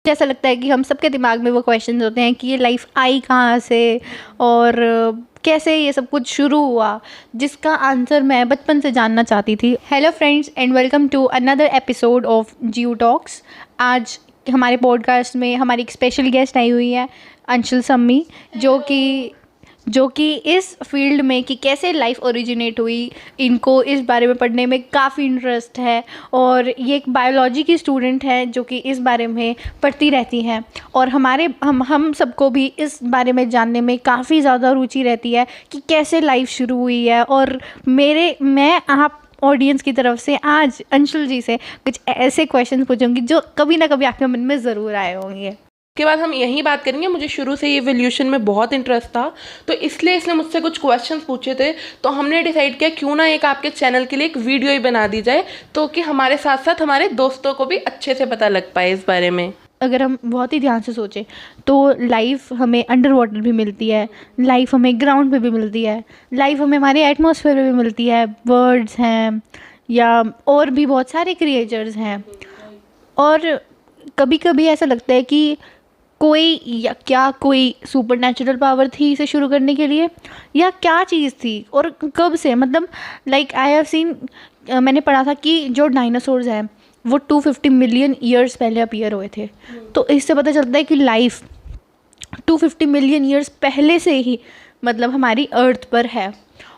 ऐसा लगता है कि हम सबके दिमाग में वो क्वेश्चन होते हैं कि ये लाइफ आई कहाँ से और कैसे ये सब कुछ शुरू हुआ, जिसका आंसर मैं बचपन से जानना चाहती थी। Hello friends and welcome to another episode of Jio talks. आज हमारे पॉडकास्ट में हमारी एक स्पेशल गेस्ट आई हुई है, अंशुल सम्मी, जो कि इस फील्ड में कि कैसे लाइफ ओरिजिनेट हुई, इनको इस बारे में पढ़ने में काफ़ी इंटरेस्ट है। और ये एक बायोलॉजी की स्टूडेंट है जो कि इस बारे में पढ़ती रहती हैं, और हम सबको भी इस बारे में जानने में काफ़ी ज़्यादा रुचि रहती है कि कैसे लाइफ शुरू हुई है। और मैं आप ऑडियंस की तरफ से आज अंशुल जी से कुछ ऐसे क्वेश्चन पूछूंगी जो कभी ना कभी आपके मन में ज़रूर आए होंगे। के बाद हम यही बात करेंगे। मुझे शुरू से इवोल्यूशन में बहुत इंटरेस्ट था, तो इसलिए इसने मुझसे कुछ क्वेश्चंस पूछे थे, तो हमने डिसाइड किया क्यों ना एक आपके चैनल के लिए एक वीडियो ही बना दी जाए, तो कि हमारे साथ साथ हमारे दोस्तों को भी अच्छे से पता लग पाए इस बारे में। अगर हम बहुत ही ध्यान से सोचें तो लाइफ हमें अंडर वाटर भी मिलती है, लाइफ हमें ग्राउंड पे भी मिलती है, लाइफ हमें हमारे एटमॉस्फेयर में भी मिलती है, बर्ड्स हैं या और भी बहुत सारे क्रिएचर्स हैं। और कभी कभी ऐसा लगता है कि कोई सुपर नेचुरल पावर थी इसे शुरू करने के लिए, या क्या चीज़ थी और कब से। मतलब लाइक आई हैव सीन, मैंने पढ़ा था कि जो डायनासोर्स हैं वो 250 मिलियन ईयर्स पहले अपीयर हुए थे। तो इससे पता चलता है कि लाइफ 250 मिलियन ईयर्स पहले से ही मतलब हमारी अर्थ पर है।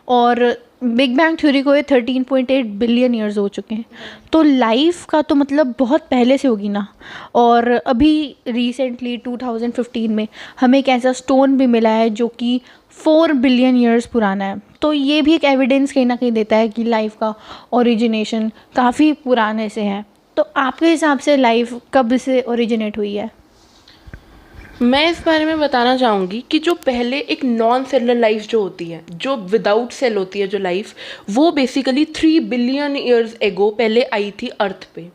और बिग बैंग थ्योरी को ये 13.8 बिलियन ईयर्स हो चुके हैं, तो लाइफ का तो मतलब बहुत पहले से होगी ना। और अभी रिसेंटली 2015 में हमें एक ऐसा स्टोन भी मिला है जो कि 4 बिलियन ईयर्स पुराना है। तो ये भी एक एविडेंस कहीं ना कहीं देता है कि लाइफ का ओरिजिनेशन काफ़ी पुराने से है। तो आपके हिसाब से लाइफ कब से ओरिजिनेट हुई है? मैं इस बारे में बताना चाहूँगी कि जो पहले एक नॉन सेलुलर लाइफ जो होती है, जो विदाउट सेल होती है जो लाइफ, वो बेसिकली 3 बिलियन ईयर्स एगो पहले आई थी अर्थ पे।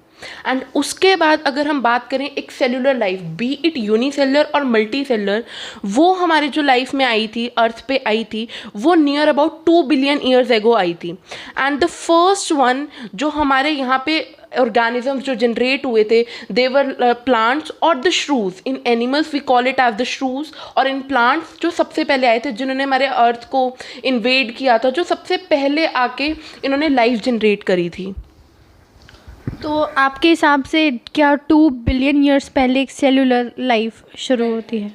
एंड उसके बाद अगर हम बात करें एक cellular life, B it unicellular और मल्टी सेलुलर, वो हमारे जो लाइफ में आई थी, अर्थ पे आई थी, वो near about 2 billion years ago आई थी। एंड द फर्स्ट वन जो हमारे यहाँ पे ऑर्गेनिजम्स जो जनरेट हुए थे, देवर प्लांट्स और the shrews. In animals we call it as the shrews, और इन प्लांट्स जो सबसे पहले आए थे, जिन्होंने हमारे अर्थ को इन्वेड किया था, जो सबसे पहले आके इन्होंने लाइफ जनरेट करी थी। तो आपके हिसाब से क्या 2 बिलियन ईयर्स पहले एक सेलुलर लाइफ शुरू होती है?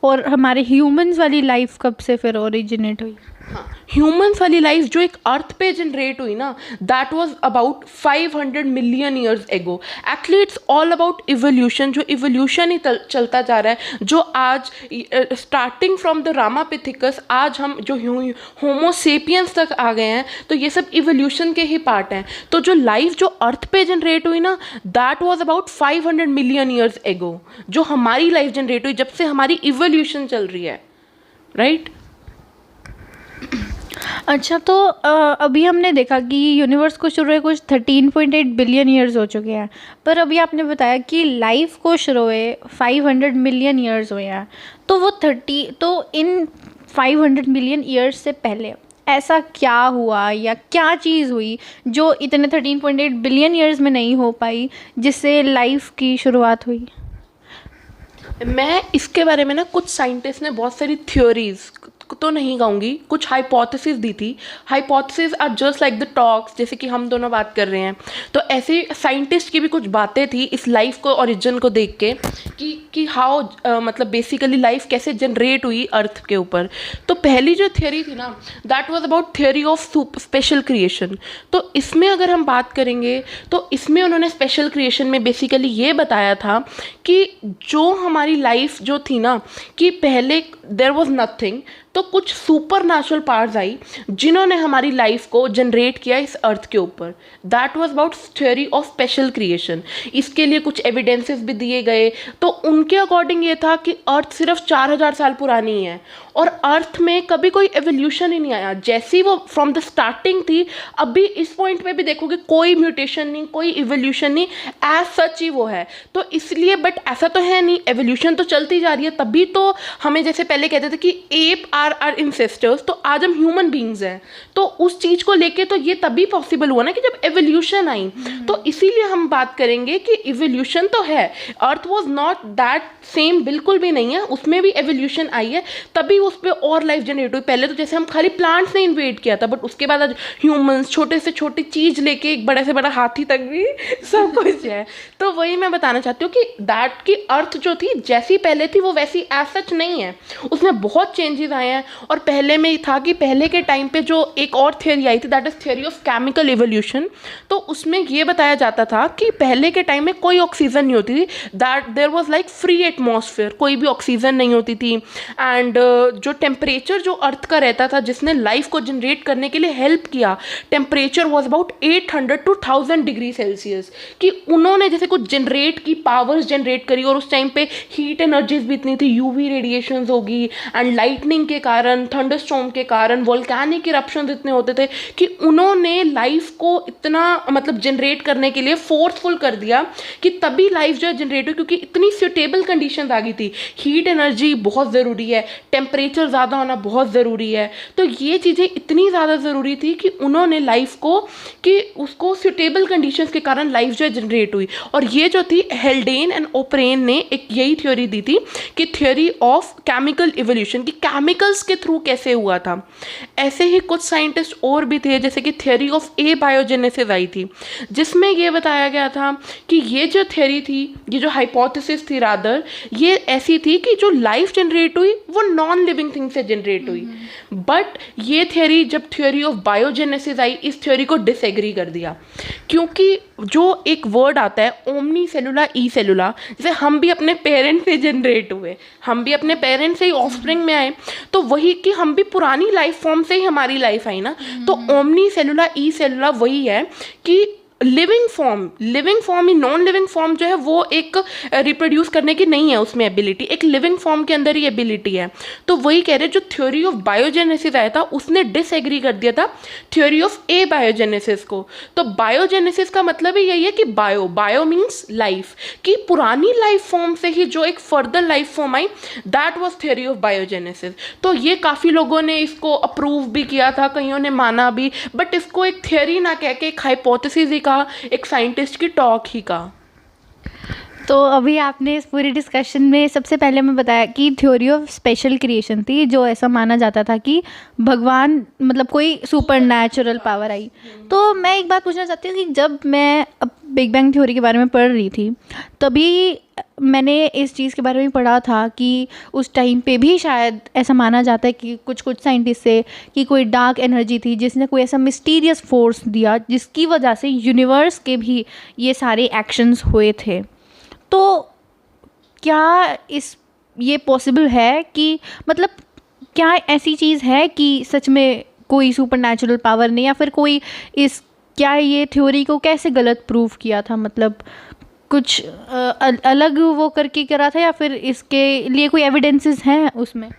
और हमारे ह्यूमंस वाली लाइफ कब से फिर ओरिजिनेट हुई? हाँ, ह्यूमंस वाली लाइफ जो एक अर्थ पे जनरेट हुई ना, that was about 500 million years ago. Actually it's all about evolution, जो इवोल्यूशन ही चलता जा रहा है, जो आज स्टार्टिंग फ्रॉम द रामापिथिकस, आज हम जो होमोसेपियंस तक आ गए हैं, तो ये सब इवोल्यूशन के ही पार्ट हैं। तो जो लाइफ जो अर्थ पे जनरेट हुई ना, that was about 500 million years ago, जो हमारी लाइफ जनरेट हुई जब से हमारी इवोल्यूशन चल रही है, राइट? अच्छा, तो अभी हमने देखा कि यूनिवर्स को शुरू हुए कुछ 13.8 बिलियन ईयर्स हो चुके हैं, पर अभी आपने बताया कि लाइफ को शुरू हुए 500 मिलियन ईयर्स हुए हैं। तो इन 500 मिलियन ईयर्स से पहले ऐसा क्या हुआ या क्या चीज़ हुई जो इतने 13.8 बिलियन ईयर्स में नहीं हो पाई, जिससे लाइफ की शुरुआत हुई? मैं इसके बारे में ना, कुछ साइंटिस्ट ने बहुत सारी थ्योरीज तो नहीं कहूँगी, कुछ हाइपोथेसिस दी थी। Hypothesis are just like the talks, जैसे कि हम दोनों बात कर रहे हैं। तो ऐसे साइंटिस्ट की भी कुछ बातें थी इस लाइफ को, ओरिजिन को देख के, कि हाउ मतलब बेसिकली लाइफ कैसे जनरेट हुई अर्थ के ऊपर। तो पहली जो थ्योरी थी ना, that was about theory of special creation. तो इसमें अगर हम बात करेंगे तो इसमें उन्होंने स्पेशल क्रिएशन में बेसिकली ये बताया था कि जो हमारी लाइफ जो थी ना, कि पहले देयर वाज नथिंग, तो कुछ सुपर नेचुरल पावर्स आई जिन्होंने हमारी लाइफ को जनरेट किया इस अर्थ के ऊपर। That was about theory of special creation. इसके लिए कुछ एविडेंसेस भी दिए गए। तो उनके अकॉर्डिंग ये था कि अर्थ सिर्फ 4000 साल पुरानी है और अर्थ में कभी कोई एवोल्यूशन ही नहीं आया, जैसी वो फ्रॉम द स्टार्टिंग थी। अभी इस पॉइंट पे भी देखोगे कोई म्यूटेशन नहीं, कोई इवोल्यूशन नहीं, एज सच ही वो है। तो इसलिए, बट ऐसा तो है नहीं, एवोल्यूशन तो चलती जा रही है। तभी तो हमें जैसे पहले कहते थे कि एप आर इंसेस्टर्स, तो आज हम ह्यूमन बींग्स हैं। तो उस चीज़ को लेके तो ये तभी पॉसिबल हुआ ना कि जब एवोल्यूशन आई। तो इसीलिए हम बात करेंगे कि इवोल्यूशन तो है, अर्थ वॉज नॉट दैट सेम, बिल्कुल भी नहीं है, उसमें भी एवोल्यूशन आई है, तभी उस पर और लाइफ जनरेट हुई। पहले तो जैसे हम खाली प्लांट्स ने इन्वेट किया था, बट उसके बाद आज ह्यूमंस छोटे से छोटी चीज़ लेके एक बड़े से बड़ा हाथी तक भी सब कुछ है। तो वही मैं बताना चाहती हूँ कि दैट की अर्थ जो थी जैसी पहले थी वो वैसी एज सच नहीं है, उसमें बहुत चेंजेस आए हैं। और पहले में था कि पहले के टाइम पे जो एक और थियोरी आई थी, that is theory of chemical evolution. तो उसमें ये बताया जाता था कि पहले के टाइम में कोई ऑक्सीजन नहीं होती थी, that there was like free atmosphere, कोई भी ऑक्सीजन नहीं होती थी। एंड जो टेम्परेचर जो अर्थ का रहता था जिसने लाइफ को जनरेट करने के लिए हेल्प किया, temperature was about 800 to 1000 degree Celsius. कि उन्होंने जैसे कुछ जनरेट की, पावर्स जनरेट करी, और उस टाइम पे हीट एनर्जीज भी इतनी थी, यूवी रेडिएशंस होगी एंड लाइटनिंग के कारण, थंडरस्टॉर्म के कारण, वोल्केनिक इरप्शंस इतने होते थे कि उन्होंने लाइफ को इतना मतलब जनरेट करने के लिए फोर्सफुल कर दिया कि तभी लाइफ जो है जनरेट हुई, क्योंकि इतनी सुटेबल कंडीशंस आ गई थी। हीट एनर्जी बहुत ज़रूरी है, टेम्परेचर ज़्यादा होना बहुत ज़रूरी है, तो ये चीज़ें इतनी ज़्यादा ज़रूरी थी कि उन्होंने लाइफ को, कि उसको सुटेबल कंडीशंस के कारण लाइफ जो है जनरेट हुई। और ये जो थी हेल्डेन एंड ओप्रेन ने एक यही थ्योरी दी थी कि थ्योरी ऑफ केमिकल इवोल्यूशन, कि केमिकल्स के थ्रू कैसे हुआ था। ऐसे ही कुछ साइंटिस्ट और भी थे, जैसे कि थ्योरी ऑफ एबायोजेनेसिस आई थी, जिसमें ये बताया गया था कि ये जो थ्योरी थी, ये जो हाइपोथेसिस थी रादर, ये ऐसी थी कि जो लाइफ जनरेट हुई वो नॉन लिविंग थिंग से जनरेट हुई। बट ये थ्योरी, जब थ्योरी ऑफ बायोजेनेसिस आई, इस थ्योरी को डिसएग्री कर दिया, क्योंकि जो एक वर्ड आता है ओमनी सेलुला ई सेलुला, जैसे हम भी अपने पेरेंट्स से जनरेट हुए, हम भी अपने पेरेंट्स से ही ऑफस्प्रिंग में आए, तो वही कि हम भी पुरानी लाइफ फॉर्म से ही हमारी लाइफ आई ना। तो ओमनी सेलुला ई सेलुला वही है कि लिविंग फॉर्म ही, नॉन लिविंग फॉर्म जो है वो एक रिप्रोड्यूस करने की नहीं है उसमें एबिलिटी, एक लिविंग फॉर्म के अंदर ही एबिलिटी है। तो वही कह रहे, जो थ्योरी ऑफ बायोजेनेसिस आया था उसने डिसएग्री कर दिया था थ्योरी ऑफ ए बायोजेनेसिस को। तो बायोजेनेसिस का मतलब ही यही है कि बायो मीन्स लाइफ, कि पुरानी लाइफ फॉर्म से ही जो एक further life form I, that was theory of biogenesis. तो ये काफ़ी लोगों ने इसको अप्रूव भी किया था, कईयों ने माना भी, बट इसको एक थ्योरी ना कह के एक हाइपोथेसिस ही, एक साइंटिस्ट की टॉक ही का। तो अभी आपने इस पूरी डिस्कशन में सबसे पहले मैं बताया कि थ्योरी ऑफ स्पेशल क्रिएशन थी, जो ऐसा माना जाता था कि भगवान, मतलब कोई सुपर नेचुरल पावर आई। तो मैं एक बात पूछना चाहती हूँ कि जब मैं बिग बैंग थ्योरी के बारे में पढ़ रही थी, तभी मैंने इस चीज़ के बारे में पढ़ा था कि उस टाइम पे भी शायद ऐसा माना जाता है कि कुछ साइंटिस्ट से, कि कोई डार्क एनर्जी थी जिसने कोई ऐसा मिस्टीरियस फोर्स दिया जिसकी वजह से यूनिवर्स के भी ये सारे एक्शंस हुए थे। तो क्या ये पॉसिबल है कि, मतलब क्या ऐसी चीज़ है कि सच में कोई सुपरनैचुरल पावर ने, या फिर कोई क्या ये थ्योरी को कैसे गलत प्रूव किया था, मतलब कुछ अलग वो करके करा था, या फिर इसके लिए कोई एविडेंसेस हैं उसमें?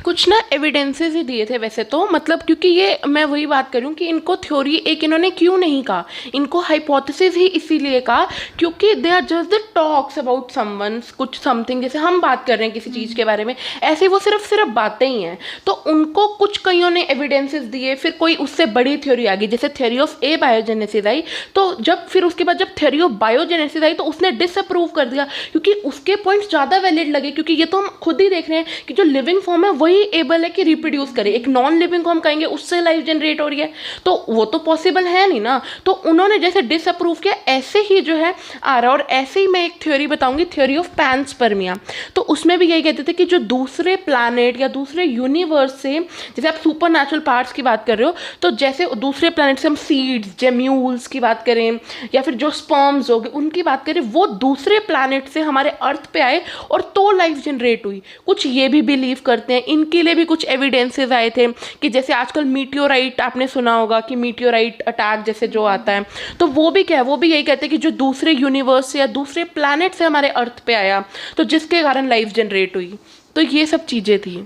कुछ ना एविडेंसेस ही दिए थे वैसे तो, मतलब क्योंकि ये मैं वही बात करूँ कि इनको थ्योरी एक इन्होंने क्यों नहीं कहा, इनको हाइपोथेसिस ही इसीलिए कहा क्योंकि they are just the talks about someone, कुछ समथिंग, जैसे हम बात कर रहे हैं किसी चीज़ के बारे में, ऐसे वो सिर्फ बातें ही हैं। तो उनको कुछ कईयों ने एविडेंसेस दिए, फिर कोई उससे बड़ी थ्योरी आ गई, जैसे थ्योरी ऑफ ए बायोजेनेसिस आई, तो फिर उसके बाद जब थ्योरी ऑफ बायोजेनेसिस आई तो उसने डिसअप्रूव कर दिया, क्योंकि उसके पॉइंट्स ज़्यादा वैलिड लगे, क्योंकि ये तो हम खुद ही देख रहे हैं कि जो लिविंग फॉर्म है वही एबल है कि रिप्रोड्यूस करे, एक नॉन लिविंग को हम कहेंगे उससे लाइफ जनरेट हो रही है, तो वो तो पॉसिबल है नहीं ना। तो उन्होंने जैसे डिसअप्रूव किया, ऐसे ही जो है आ रहा। और ऐसे ही मैं एक थ्योरी बताऊंगी, थ्योरी ऑफ पैनस्पर्मिया। तो उसमें भी यही कहते थे कि जो दूसरे प्लैनेट या दूसरे यूनिवर्स से, जैसे आप सुपरनैचुरल पार्ट्स की बात कर रहे हो, तो जैसे दूसरे प्लैनेट से हम सीड्स, जेम्यूल्स की बात करें, या फिर जो स्पर्म्स हो गए उनकी बात करें, वो दूसरे प्लैनेट से हमारे अर्थ पे आए और तो लाइफ जनरेट हुई। कुछ ये भी बिलीव करते हैं, इनके लिए भी कुछ एविडेंसेस आए थे कि जैसे आजकल मीटियोराइट आपने सुना होगा कि मीटियोराइट अटैक जैसे जो आता है, तो वो भी क्या है, वो भी यही कहते हैं कि जो दूसरे यूनिवर्स से या दूसरे प्लैनेट से हमारे अर्थ पे आया, तो जिसके कारण लाइफ जनरेट हुई। तो ये सब चीज़ें थी।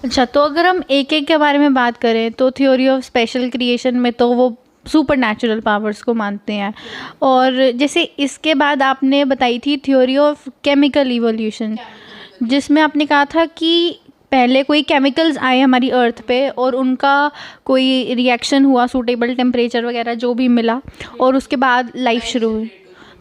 अच्छा, तो अगर हम एक एक के बारे में बात करें तो थ्योरी ऑफ स्पेशल क्रिएशन में तो वो सुपर नेचुरल पावर्स को मानते हैं, और जैसे इसके बाद आपने बताई थी थ्योरी ऑफ केमिकल इवोल्यूशन, जिसमें आपने कहा था कि पहले कोई केमिकल्स आए हमारी अर्थ पे और उनका कोई रिएक्शन हुआ, सूटेबल टेम्परेचर वगैरह जो भी मिला, और उसके बाद लाइफ शुरू हुई।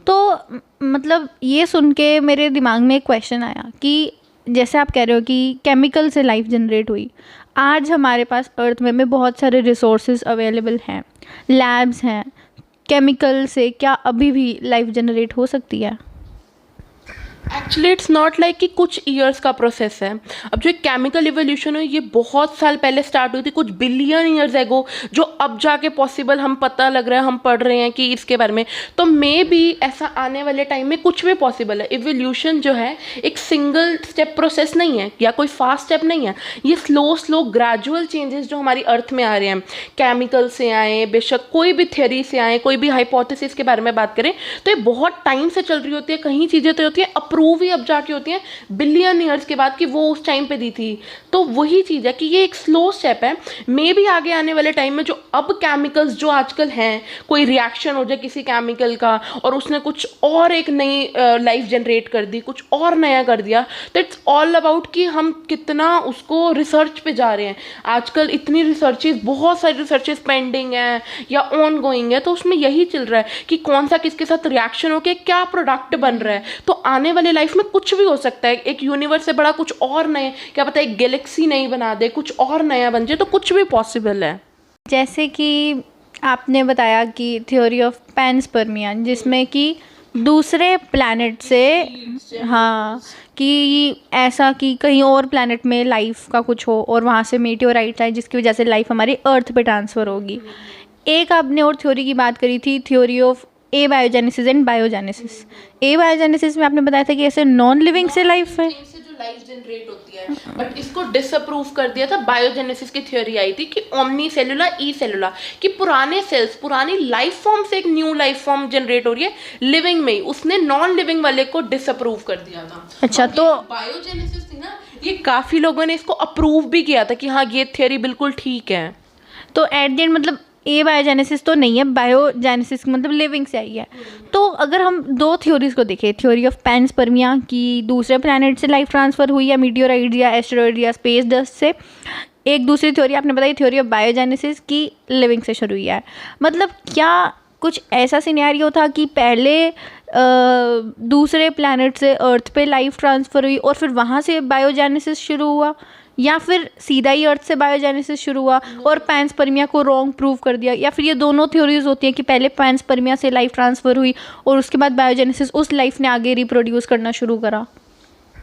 तो मतलब ये सुन के मेरे दिमाग में एक क्वेश्चन आया कि जैसे आप कह रहे हो कि केमिकल से लाइफ जनरेट हुई, आज हमारे पास अर्थ में बहुत सारे रिसोर्सेज अवेलेबल हैं, लैब्स हैं, केमिकल से क्या अभी भी लाइफ जनरेट हो सकती है? एक्चुअली इट्स नॉट लाइक कि कुछ ईयर्स का प्रोसेस है। अब जो केमिकल इवोल्यूशन है ये बहुत साल पहले स्टार्ट हुई थी, कुछ बिलियन ईयर्स एगो, जो अब जाके पॉसिबल हम पता लग रहा है, हम पढ़ रहे हैं कि इसके बारे में। तो मे बी ऐसा आने वाले टाइम में कुछ भी पॉसिबल है। इवोल्यूशन जो है एक सिंगल स्टेप प्रोसेस नहीं है या कोई फास्ट स्टेप नहीं है, ये स्लो ग्रेजुअल चेंजेस जो हमारी अर्थ में आ रहे हैं, केमिकल से आए, बेशक कोई भी थियरी से आए, कोई भी हाइपोथेसिस के बारे में बात करें, तो ये बहुत टाइम से चल रही होती है। कहीं चीज़ें तो होती है अप्रूव ही अब जाके होती हैं बिलियन ईयर्स के बाद कि वो उस टाइम पे दी थी। तो वही चीज़ है कि ये एक स्लो स्टेप है। मे भी आगे आने वाले टाइम में जो अब केमिकल्स जो आजकल हैं, कोई रिएक्शन हो जाए किसी केमिकल का और उसने कुछ और एक नई लाइफ जनरेट कर दी, कुछ और नया कर दिया, तो इट्स ऑल अबाउट कि हम कितना उसको रिसर्च पे जा रहे हैं। आजकल इतनी रिसर्चेस, बहुत सारी रिसर्चेस पेंडिंग है या ऑन गोइंग है, तो उसमें यही चल रहा है कि कौन सा किसके साथ रिएक्शन होकर क्या प्रोडक्ट बन रहा है। तो आने वाले लाइफ में कुछ भी हो सकता है, एक यूनिवर्स से बड़ा कुछ और नए, क्या पता एक गैलेक्सी नहीं बना दे, कुछ और नया बन जाए, तो कुछ भी पॉसिबल है। जैसे कि आपने बताया कि थ्योरी ऑफ पैनस्पर्मिया, जिसमें कि दूसरे प्लैनेट से, हाँ, कि ऐसा कि कहीं और प्लैनेट में लाइफ का कुछ हो और वहाँ से मीटियोराइट्स आए जिसकी वजह से लाइफ हमारी अर्थ पे ट्रांसफ़र होगी। एक आपने और थ्योरी की बात करी थी, theory of A biogenesis and biogenesis. A biogenesis में आपने बताया था कि ऐसे नॉन लिविंग से लाइफ है, लाइफ जनरेट होती है, बट इसको डिसअप्रूव कर दिया था। बायोजेनेसिस की थ्योरी आई थी कि ओमनी सेलुलर ई सेलुलर, कि पुराने सेल्स, पुरानी लाइफ फॉर्म से एक न्यू लाइफ फॉर्म जनरेट हो रही है लिविंग में ही। उसने नॉन लिविंग वाले को डिसअप्रूव कर दिया था। अच्छा, तो बायोजेनेसिस थी ना, ये काफी लोगों ने इसको अप्रूव भी किया था कि हाँ ये थ्योरी बिल्कुल ठीक है। तो एट द एंड मतलब ए बायोजेनेसिस तो नहीं है, बायोजेनेसिस मतलब लिविंग से आई है। तो अगर हम दो थ्योरीज को देखें, थ्योरी ऑफ पैनस्पर्मिया की दूसरे प्लैनेट से लाइफ ट्रांसफ़र हुई या मीटियोराइड या एस्टेरॉइड या स्पेस डस्ट से, एक दूसरी थ्योरी आपने बताई थ्योरी ऑफ बायोजेनेसिस की लिविंग से शुरू हुई है। मतलब क्या कुछ ऐसा सिनेरियो था कि पहले दूसरे प्लैनेट से अर्थ पे लाइफ ट्रांसफ़र हुई और फिर वहाँ से बायोजेनेसिस शुरू हुआ, या फिर सीधा ही अर्थ से बायोजेनेसिस शुरू हुआ और पैनस्पर्मिया को रॉन्ग प्रूव कर दिया, या फिर ये दोनों थ्योरीज होती हैं कि पहले पैनस्पर्मिया से लाइफ ट्रांसफ़र हुई और उसके बाद बायोजेनेसिस उस लाइफ ने आगे रिप्रोड्यूस करना शुरू करा?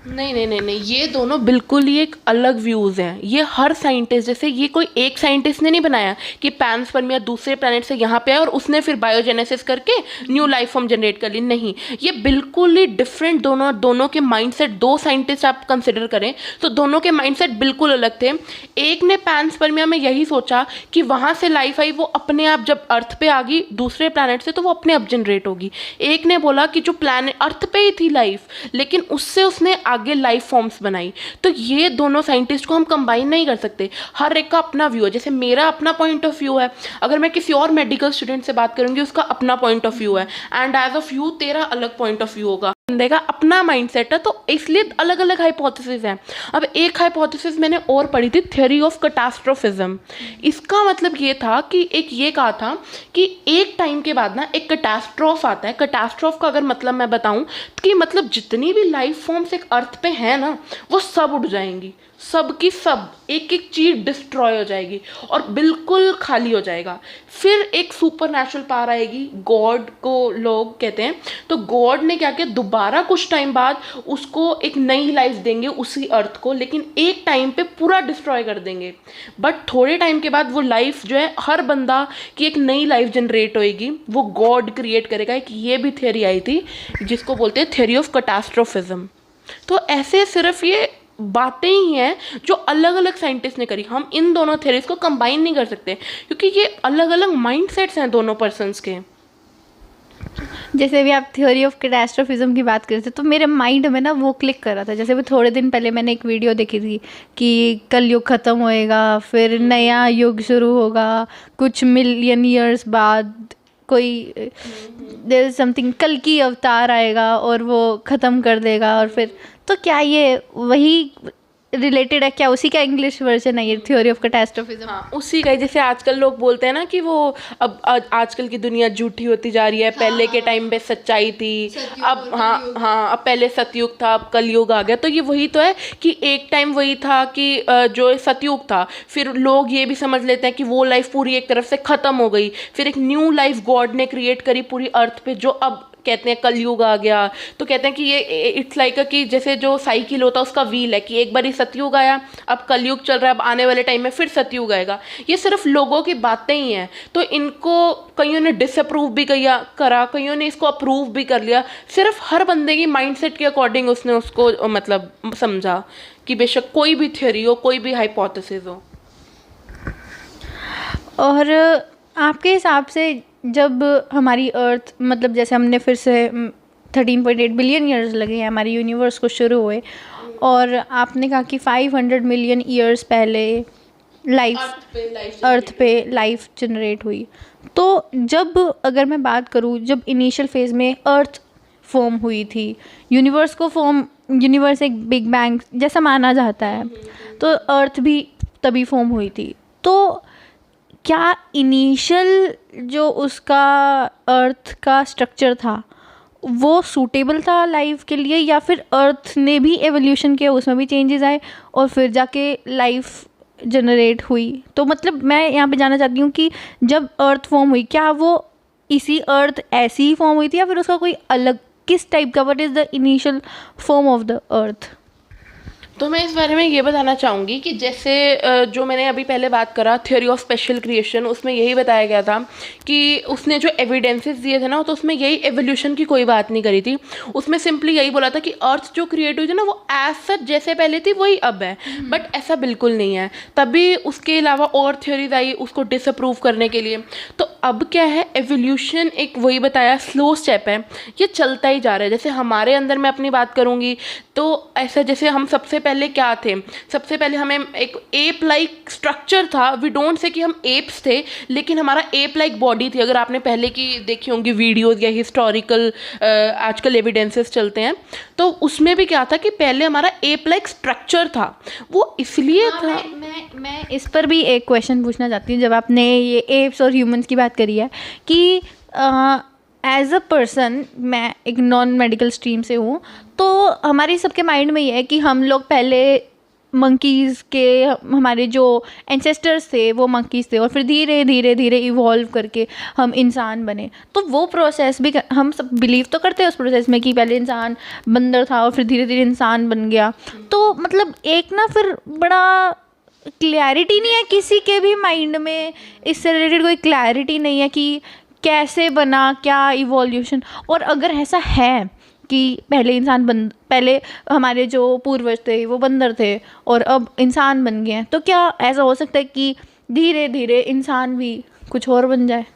नहीं नहीं नहीं नहीं, ये दोनों बिल्कुल ही एक अलग व्यूज़ हैं। ये हर साइंटिस्ट, जैसे ये कोई एक साइंटिस्ट ने नहीं बनाया कि पैनस्पर्मिया दूसरे प्लैनेट से यहाँ पे आया और उसने फिर बायोजेनेसिस करके न्यू लाइफ फॉर्म जनरेट कर ली। नहीं, ये बिल्कुल ही डिफरेंट, दोनों के माइंडसेट, दो साइंटिस्ट आप कंसिडर करें तो दोनों के माइंडसेट बिल्कुल अलग थे। एक ने पैनस्पर्मिया में यही सोचा कि वहाँ से लाइफ आई, वो अपने आप जब अर्थ पे आ गई दूसरे प्लैनेट से तो वो अपने आप जनरेट होगी। एक ने बोला कि जो प्लैनेट अर्थ पे ही थी लाइफ, लेकिन उससे उसने आगे लाइफ फॉर्म्स बनाई। तो ये दोनों साइंटिस्ट को हम कंबाइन नहीं कर सकते, हर एक का अपना व्यू है। जैसे मेरा अपना पॉइंट ऑफ व्यू है, अगर मैं किसी और मेडिकल स्टूडेंट से बात करूंगी उसका अपना पॉइंट ऑफ व्यू है, एंड एज ऑफ यू तेरा अलग पॉइंट ऑफ व्यू होगा, बंदे का अपना माइंडसेट है, तो इसलिए अलग अलग हाइपोथेसिस हैं। अब एक हाइपोथेसिस मैंने और पढ़ी थी, थ्योरी ऑफ कैटास्ट्रोफिज्म। इसका मतलब ये था कि एक ये कहा था कि एक टाइम के बाद ना एक कैटास्ट्रोफ आता है। कैटास्ट्रोफ का अगर मतलब मैं बताऊं कि मतलब जितनी भी लाइफ फॉर्म्स एक अर्थ पे है ना, वो सब उड़ जाएंगी, सब की सब, एक एक चीज़ डिस्ट्रॉय हो जाएगी और बिल्कुल खाली हो जाएगा। फिर एक सुपर नेचुरल पावर आएगी, गॉड को लोग कहते हैं। तो गॉड ने क्या किया, दोबारा कुछ टाइम बाद उसको एक नई लाइफ देंगे उसी अर्थ को, लेकिन एक टाइम पे पूरा डिस्ट्रॉय कर देंगे। बट थोड़े टाइम के बाद वो लाइफ जो है, हर बंदा की एक नई लाइफ जनरेट होएगी, वो गॉड क्रिएट करेगा। एक ये भी थ्योरी आई थी जिसको बोलते हैं थ्योरी ऑफ कैटास्ट्रोफिज्म। तो ऐसे सिर्फ ये बातें ही हैं जो अलग अलग साइंटिस्ट ने करी। हम इन दोनों थ्योरीज को कंबाइन नहीं कर सकते क्योंकि ये अलग अलग माइंडसेट्स हैं दोनों पर्सन्स के। जैसे भी आप थ्योरी ऑफ कैटास्ट्रोफिज्म की बात कर रहे थे तो मेरे माइंड में ना वो क्लिक कर रहा था। जैसे भी थोड़े दिन पहले मैंने एक वीडियो देखी थी कि कलयुग ख़त्म होएगा, फिर नया युग शुरू होगा कुछ मिलियन ईयर्स बाद, कोई देयर इज समथिंग, कल की अवतार आएगा और वो ख़त्म कर देगा। और फिर तो क्या ये वही रिलेटेड है क्या? उसी का इंग्लिश वर्जन है ये थ्योरी ऑफ कैटास्ट्रोफिज्म? हाँ उसी का ही, जैसे आजकल लोग बोलते हैं ना कि वो अब आजकल की दुनिया झूठी होती जा रही है, पहले के टाइम पे सच्चाई थी, अब हाँ हाँ अब पहले सतयुग था, अब कलयुग आ गया। तो ये वही तो है कि एक टाइम वही था कि जो सतयुग था, फिर लोग ये भी समझ लेते हैं कि वो लाइफ पूरी एक तरफ से ख़त्म हो गई, फिर एक न्यू लाइफ गॉड ने क्रिएट करी पूरी अर्थ पे, जो अब कहते हैं कलयुग आ गया। तो कहते हैं कि ये इट्स लाइक कि जैसे जो साइकिल होता है उसका व्हील है, कि एक बार ही सतयुग आया, अब कलयुग चल रहा है, अब आने वाले टाइम में फिर सतयुग आएगा। ये सिर्फ लोगों की बातें ही हैं। तो इनको कईयों ने डिसअप्रूव भी करा, कईयों ने इसको अप्रूव भी कर लिया। सिर्फ हर बंदे की माइंडसेट के अकॉर्डिंग उसने उसको मतलब समझा कि बेशक कोई भी थ्योरी हो, कोई भी हाइपोथेसिस हो। और आपके हिसाब से जब हमारी अर्थ, मतलब जैसे हमने फिर से 13.8 बिलियन ईयर्स लगे हैं हमारे यूनिवर्स को शुरू हुए, और आपने कहा कि 500 मिलियन ईयर्स पहले अर्थ पे लाइफ जनरेट हुई, तो जब अगर मैं बात करूँ, जब इनिशियल फेज़ में अर्थ फॉर्म हुई थी, यूनिवर्स एक बिग बैंग जैसा माना जाता है, तो अर्थ भी तभी फॉर्म हुई थी। तो क्या इनिशियल जो उसका अर्थ का स्ट्रक्चर था वो सूटेबल था लाइफ के लिए, या फिर अर्थ ने भी एवोल्यूशन किया, उसमें भी चेंजेस आए और फिर जाके लाइफ जनरेट हुई? तो मतलब मैं यहाँ पे जानना चाहती हूँ कि जब अर्थ फॉर्म हुई, क्या वो इसी अर्थ ऐसी ही फॉर्म हुई थी, या फिर उसका कोई अलग किस टाइप का, what is the initial form of the earth? तो मैं इस बारे में ये बताना चाहूँगी कि जैसे जो मैंने अभी पहले बात करा थ्योरी ऑफ स्पेशल क्रिएशन, उसमें यही बताया गया था कि उसने जो एविडेंसेस दिए थे ना, तो उसमें यही एवोल्यूशन की कोई बात नहीं करी थी। उसमें सिंपली यही बोला था कि अर्थ जो क्रिएट हुई थी ना, वो एज सच जैसे पहले थी वही अब है, बट ऐसा बिल्कुल नहीं है। तभी उसके अलावा और थ्योरीज आई उसको डिसअप्रूव करने के लिए। तो अब क्या है, एवोल्यूशन एक वही बताया स्लो स्टेप है, ये चलता ही जा रहा है। जैसे हमारे अंदर मैं अपनी बात करूँगी तो ऐसा, जैसे हम सबसे पहले क्या थे, सबसे पहले हमें एक एप लाइक स्ट्रक्चर था। वी डोंट से कि हम एप्स थे, लेकिन हमारा एप लाइक बॉडी थी। अगर आपने पहले की देखी होंगी वीडियोस या हिस्टोरिकल आजकल एविडेंसेस चलते हैं, तो उसमें भी क्या था कि पहले हमारा एप लाइक स्ट्रक्चर था। वो इसलिए था। मैं इस पर भी एक क्वेश्चन पूछना चाहती हूँ। जब आपने ये एप्स और ह्यूमंस की बात करी है कि एज अ पर्सन, मैं एक नॉन मेडिकल स्ट्रीम से हूँ, तो हमारे सबके माइंड में ये है कि हम लोग पहले मंकीज़ के, हमारे जो एंसेस्टर्स थे वो मंकीज़ थे, और फिर धीरे धीरे धीरे इवॉल्व करके हम इंसान बने। तो वो प्रोसेस भी हम सब बिलीव तो करते हैं उस प्रोसेस में कि पहले इंसान बंदर था और फिर धीरे धीरे इंसान बन गया। तो मतलब एक ना फिर बड़ा क्लैरिटी नहीं है किसी के भी माइंड में, इससे रिलेटेड कोई क्लैरिटी नहीं है कि कैसे बना, क्या इवोल्यूशन। और अगर ऐसा है कि पहले हमारे जो पूर्वज थे वो बंदर थे और अब इंसान बन गए हैं, तो क्या ऐसा हो सकता है कि धीरे धीरे इंसान भी कुछ और बन जाए?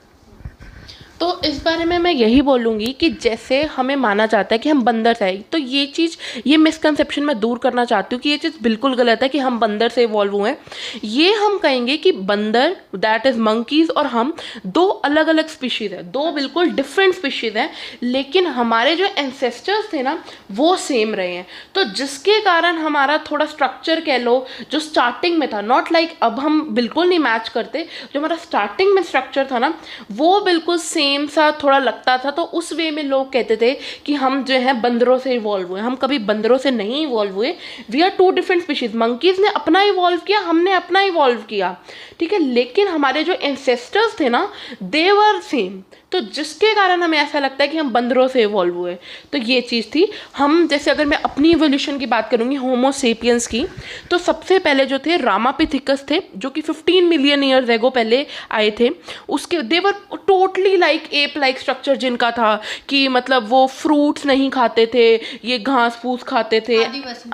तो इस बारे में मैं यही बोलूँगी कि जैसे हमें माना जाता है कि हम बंदर से आए, तो ये चीज़, ये मिसकंसेप्शन मैं दूर करना चाहती हूँ कि ये चीज़ बिल्कुल गलत है कि हम बंदर से इवॉल्व हुए हैं। ये हम कहेंगे कि बंदर, दैट इज़ मंकीज़, और हम दो अलग अलग स्पीशीज़ है, दो बिल्कुल डिफरेंट स्पीशीज़ हैं, लेकिन हमारे जो एंसेस्टर्स थे ना वो सेम रहे हैं। तो जिसके कारण हमारा थोड़ा स्ट्रक्चर कह लो जो स्टार्टिंग में था, नॉट लाइक अब हम बिल्कुल नहीं मैच करते, जो हमारा स्टार्टिंग में स्ट्रक्चर था ना वो बिल्कुल सेम सा थोड़ा लगता था। तो उस वे में लोग कहते थे कि हम जो है बंदरों से इवॉल्व हुए। हम कभी बंदरों से नहीं इवॉल्व हुए, we are two different species. Monkeys ने अपना इवॉल्व किया, हमने अपना इवॉल्व किया, ठीक है, लेकिन हमारे जो एंसेस्टर्स थे ना दे वर सेम। तो जिसके कारण हमें ऐसा लगता है कि हम बंदरों से इवॉल्व हुए। तो ये चीज़ थी। हम जैसे अगर मैं अपनी इवोल्यूशन की बात करूँगी होमो सेपियंस की, तो सबसे पहले जो थे रामापिथिकस थे, जो कि 15 मिलियन ईयर्स एगो पहले आए थे। उसके देवर totally like ape like structure जिनका था कि मतलब वो फ्रूट्स नहीं खाते थे, ये घास फूस खाते थे,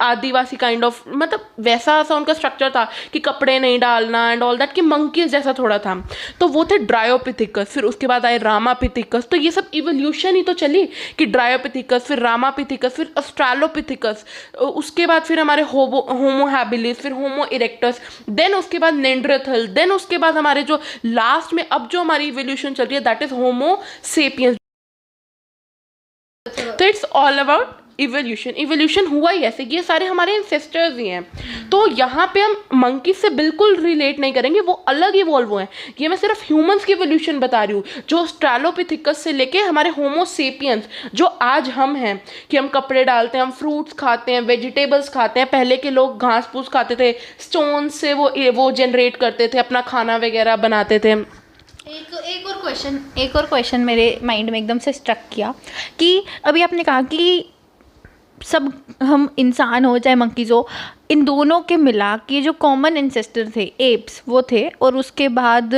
आदिवासी काइंड ऑफ, मतलब वैसा सा उनका स्ट्रक्चर था कि कपड़े नहीं डालना एंड ऑल दैट, कि मंकीज जैसा थोड़ा था। तो वो थे ड्रायोपिथिकस। फिर उसके बाद आए रामापिथिकस। तो ये सब इवोल्यूशन ही तो चली कि ड्रायोपिथिकस, फिर रामापिथिकस, फिर ऑस्ट्रालोपिथिकस, उसके बाद फिर हमारे होमो हैबिलिस, फिर होमो इरेक्टस, देन उसके बाद नेंडरथल, देन उसके बाद हमारे जो लास्ट में अब जो हमारी इवोल्यूशन चल रही है दैट इज होमो सेपियंस। तो इट्स ऑल अबाउट इवोल्यूशन हुआ ही ऐसे, ये सारे हमारे एंसेस्टर्स ही हैं। तो यहाँ पे हम मंकी से बिल्कुल रिलेट नहीं करेंगे, वो अलग इवॉल्व हुए हैं। ये मैं सिर्फ ह्यूमंस की इवोल्यूशन बता रही हूँ, जो ऑस्ट्रेलोपिथेकस से लेके हमारे होमो सेपियंस जो आज हम हैं, कि हम कपड़े डालते हैं, हम फ्रूट्स खाते हैं, वेजिटेबल्स खाते हैं। पहले के लोग घास फूस खाते थे, स्टोन से वो जनरेट करते थे, अपना खाना वगैरह बनाते थे। एक और क्वेश्चन मेरे माइंड में एकदम से स्ट्रक किया कि अभी आपने कहा कि सब हम इंसान हो चाहे मंकीज हो, इन दोनों के मिला के जो कॉमन एंसेस्टर थे एप्स वो थे, और उसके बाद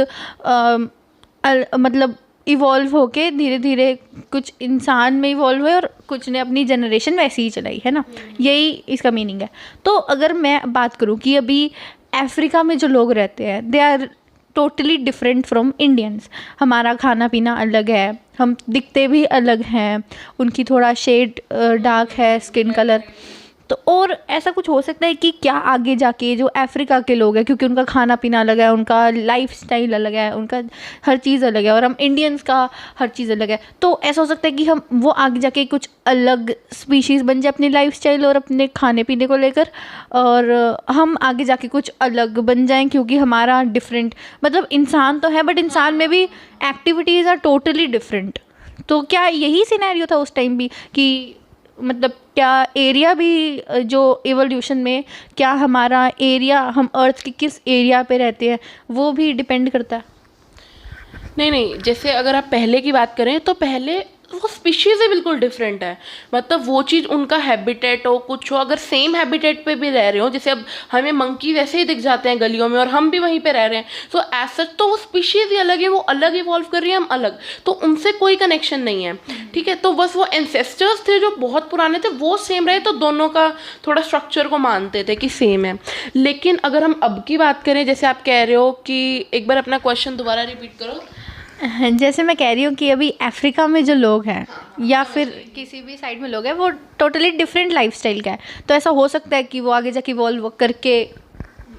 मतलब इवॉल्व होके धीरे धीरे कुछ इंसान में इवॉल्व हुए और कुछ ने अपनी जनरेशन वैसी ही चलाई, है ना? यही इसका मीनिंग है। तो अगर मैं बात करूँ कि अभी अफ्रीका में जो लोग रहते हैं, they are totally different from Indians. हमारा खाना पीना अलग है, हम दिखते भी अलग हैं, उनकी थोड़ा शेड डार्क है स्किन कलर। तो और ऐसा कुछ हो सकता है कि क्या आगे जाके जो अफ्रीका के लोग हैं, क्योंकि उनका खाना पीना अलग है, उनका लाइफ स्टाइल अलग है, उनका हर चीज़ अलग है, और हम इंडियंस का हर चीज़ अलग है, तो ऐसा हो सकता है कि हम वो आगे जाके कुछ अलग स्पीशीज़ बन जाए अपनी लाइफ स्टाइल और अपने खाने पीने को लेकर, और हम आगे जाके कुछ अलग बन जाएं, क्योंकि हमारा डिफरेंट, मतलब इंसान तो है बट इंसान में भी एक्टिविटीज़ आर टोटली डिफरेंट। तो क्या यही सिनेरियो था उस टाइम भी कि मतलब क्या एरिया भी जो इवोल्यूशन में, क्या हमारा एरिया, हम अर्थ के किस एरिया पे रहते हैं वो भी डिपेंड करता है? नहीं, जैसे अगर आप पहले की बात करें तो पहले वो स्पीशीज़ ही बिल्कुल डिफरेंट है। मतलब वो चीज़ उनका हैबिटेट हो, कुछ हो, अगर सेम हैबिटेट पे भी रह रहे हो, जैसे अब हमें मंकी वैसे ही दिख जाते हैं गलियों में और हम भी वहीं पे रह रहे हैं, तो एज सच तो वो स्पीशीज़ ही अलग है, वो अलग इवॉल्व कर रही है, हम अलग, तो उनसे कोई कनेक्शन नहीं है। ठीक है, तो बस वो एंसेस्टर्स थे जो बहुत पुराने थे, वो सेम रहे, तो दोनों का थोड़ा स्ट्रक्चर को मानते थे कि सेम है। लेकिन अगर हम अब की बात करें, जैसे आप कह रहे हो कि, एक बार अपना क्वेश्चन दोबारा रिपीट करो। जैसे मैं कह रही हूँ कि अभी अफ्रीका में जो लोग हैं या फिर किसी भी साइड में लोग हैं, वो टोटली डिफरेंट लाइफस्टाइल का है, तो ऐसा हो सकता है कि वो आगे जाके इवॉल्व करके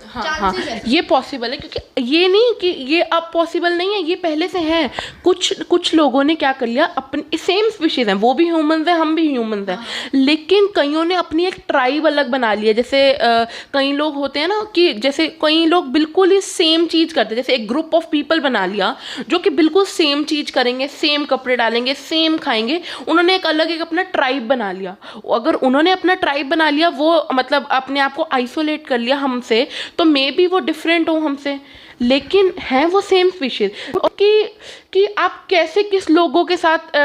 हाँ, ये पॉसिबल है, क्योंकि ये नहीं कि ये अब पॉसिबल नहीं है, ये पहले से है। कुछ लोगों ने क्या कर लिया, अपनी सेम स्पीशीज़ हैं, वो भी ह्यूमंस हैं, हम भी ह्यूमंस हैं, लेकिन कईयों ने अपनी एक ट्राइब अलग बना लिया। जैसे कई लोग होते हैं ना कि जैसे कई लोग बिल्कुल ही सेम चीज़ करते हैं, जैसे एक ग्रुप ऑफ पीपल बना लिया जो कि बिल्कुल सेम चीज़ करेंगे, सेम कपड़े डालेंगे, सेम खाएंगे, उन्होंने एक अलग एक अपना ट्राइब बना लिया। अगर उन्होंने अपना ट्राइब बना लिया, वो मतलब अपने आप को आइसोलेट कर लिया हमसे, तो मे बी वो डिफरेंट हो हमसे, लेकिन हैं वो सेम स्पीशीज। कि आप कैसे किस लोगों के साथ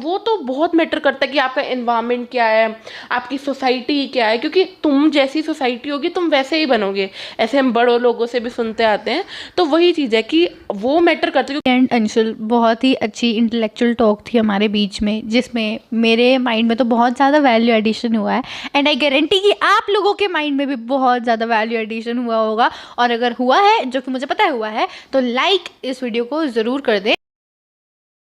वो तो बहुत मैटर करता है कि आपका एनवायरनमेंट क्या है, आपकी सोसाइटी क्या है, क्योंकि तुम जैसी सोसाइटी होगी तुम वैसे ही बनोगे, ऐसे हम बड़ों लोगों से भी सुनते आते हैं। तो वही चीज़ है कि वो मैटर करती है। एंड अंशुल, बहुत ही अच्छी इंटेलेक्चुअल टॉक थी हमारे बीच में, जिसमें मेरे माइंड में तो बहुत ज़्यादा वैल्यू एडिशन हुआ है, एंड आई गारंटी कि आप लोगों के माइंड में भी बहुत ज़्यादा वैल्यू एडिशन हुआ होगा, और अगर हुआ है, जो कि मुझे पता हुआ है, तो लाइक इस वीडियो को ज़रूर कर दें।